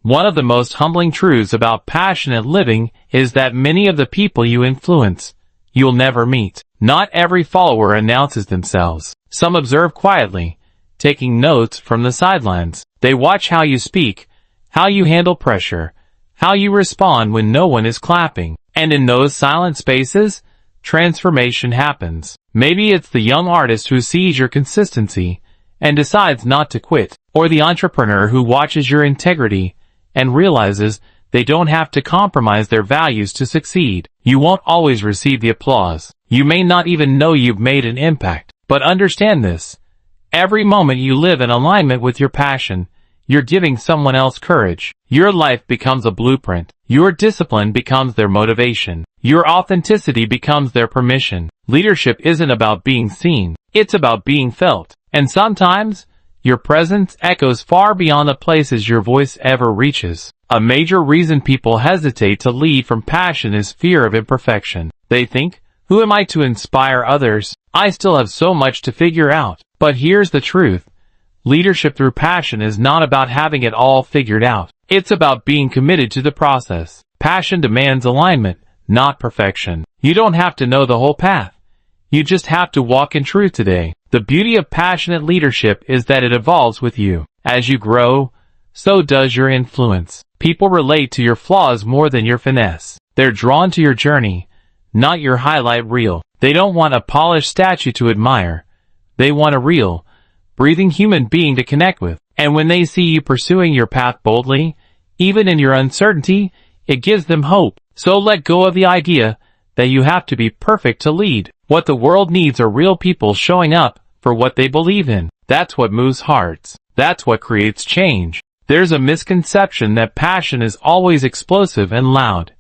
One of the most humbling truths about passionate living is that many of the people you influence, you'll never meet. Not every follower announces themselves. Some observe quietly, taking notes from the sidelines. They watch how you speak, how you handle pressure, how you respond when no one is clapping. And in those silent spaces, transformation happens. Maybe it's the young artist who sees your consistency and decides not to quit, or the entrepreneur who watches your integrity and realizes they don't have to compromise their values to succeed. You won't always receive the applause. You may not even know you've made an impact. But understand this. Every moment you live in alignment with your passion, you're giving someone else courage. Your life becomes a blueprint. Your discipline becomes their motivation. Your authenticity becomes their permission. Leadership isn't about being seen. It's about being felt. And sometimes, your presence echoes far beyond the places your voice ever reaches. A major reason people hesitate to lead from passion is fear of imperfection. They think, who am I to inspire others? I still have so much to figure out. But here's the truth. Leadership through passion is not about having it all figured out. It's about being committed to the process. Passion demands alignment, not perfection. You don't have to know the whole path. You just have to walk in truth today. The beauty of passionate leadership is that it evolves with you. As you grow, so does your influence. People relate to your flaws more than your finesse. They're drawn to your journey, not your highlight reel. They don't want a polished statue to admire. They want a real, breathing human being to connect with. And when they see you pursuing your path boldly, even in your uncertainty, it gives them hope. So let go of the idea that you have to be perfect to lead. What the world needs are real people showing up for what they believe in. That's what moves hearts. That's what creates change. There's a misconception that passion is always explosive and loud.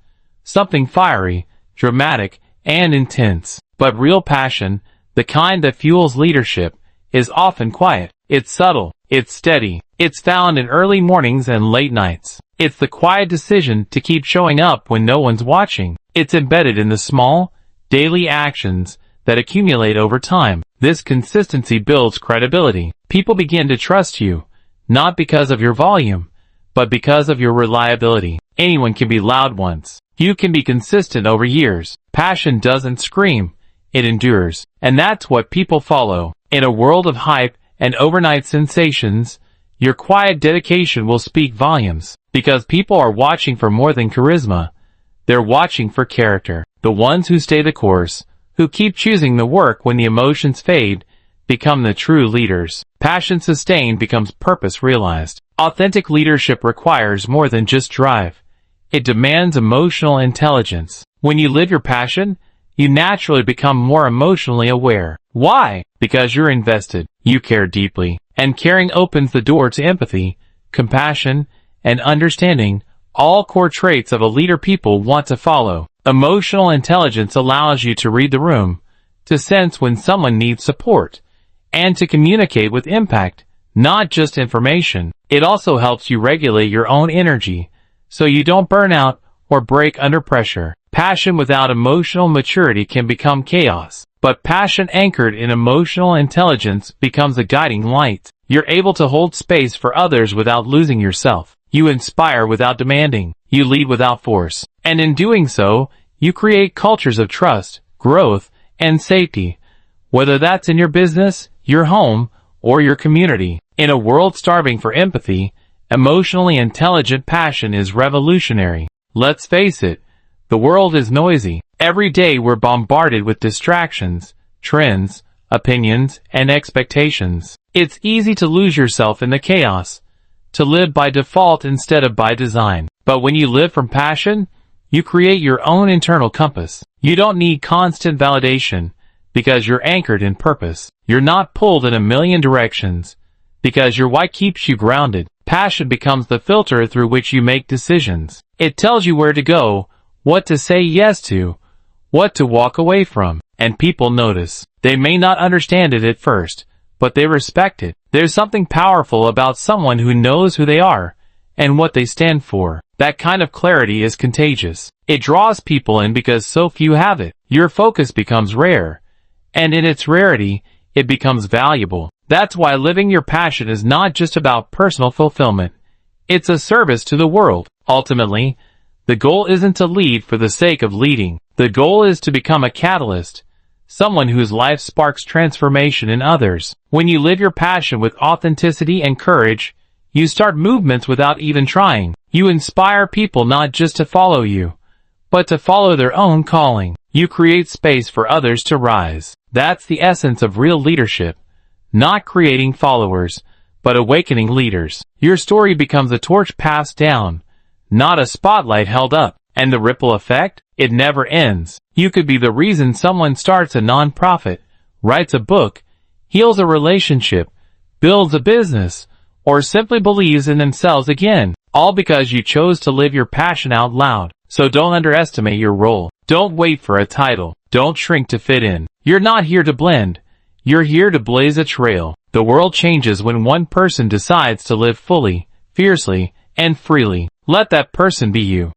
Something fiery, dramatic, and intense. But real passion, the kind that fuels leadership, is often quiet. It's subtle. It's steady. It's found in early mornings and late nights. It's the quiet decision to keep showing up when no one's watching. It's embedded in the small, daily actions that accumulate over time. This consistency builds credibility. People begin to trust you, not because of your volume, but because of your reliability. Anyone can be loud once. You can be consistent over years. Passion doesn't scream. It endures. And that's what people follow. In a world of hype and overnight sensations, your quiet dedication will speak volumes. Because people are watching for more than charisma. They're watching for character. The ones who stay the course, who keep choosing the work when the emotions fade, become the true leaders. Passion sustained becomes purpose realized. Authentic leadership requires more than just drive. It demands emotional intelligence. When you live your passion, you naturally become more emotionally aware. Why? Because you're invested. You care deeply. And caring opens the door to empathy, compassion, and understanding, all core traits of a leader people want to follow. Emotional intelligence allows you to read the room, to sense when someone needs support, and to communicate with impact, not just information. It also helps you regulate your own energy, so you don't burn out or break under pressure. Passion without emotional maturity can become chaos, but passion anchored in emotional intelligence becomes a guiding light. You're able to hold space for others without losing yourself. You inspire without demanding. You lead without force. And in doing so, you create cultures of trust, growth, and safety, whether that's in your business, your home, or your community. In a world starving for empathy, emotionally intelligent passion is revolutionary. Let's face it, the world is noisy. Every day we're bombarded with distractions, trends, opinions, and expectations. It's easy to lose yourself in the chaos, to live by default instead of by design. But when you live from passion, you create your own internal compass. You don't need constant validation because you're anchored in purpose. You're not pulled in a million directions because your why keeps you grounded. Passion becomes the filter through which you make decisions. It tells you where to go, what to say yes to, what to walk away from. And people notice. They may not understand it at first, but they respect it. There's something powerful about someone who knows who they are and what they stand for. That kind of clarity is contagious. It draws people in because so few have it. Your focus becomes rare, and in its rarity, it becomes valuable. That's why living your passion is not just about personal fulfillment. It's a service to the world. Ultimately, the goal isn't to lead for the sake of leading. The goal is to become a catalyst, someone whose life sparks transformation in others. When you live your passion with authenticity and courage, you start movements without even trying. You inspire people not just to follow you, but to follow their own calling. You create space for others to rise. That's the essence of real leadership. Not creating followers, but awakening leaders. Your story becomes a torch passed down, not a spotlight held up. And the ripple effect? It never ends. You could be the reason someone starts a nonprofit, writes a book, heals a relationship, builds a business, or simply believes in themselves again, all because you chose to live your passion out loud. So don't underestimate your role. Don't wait for a title. Don't shrink to fit in. You're not here to blend. You're here to blaze a trail. The world changes when one person decides to live fully, fiercely, and freely. Let that person be you.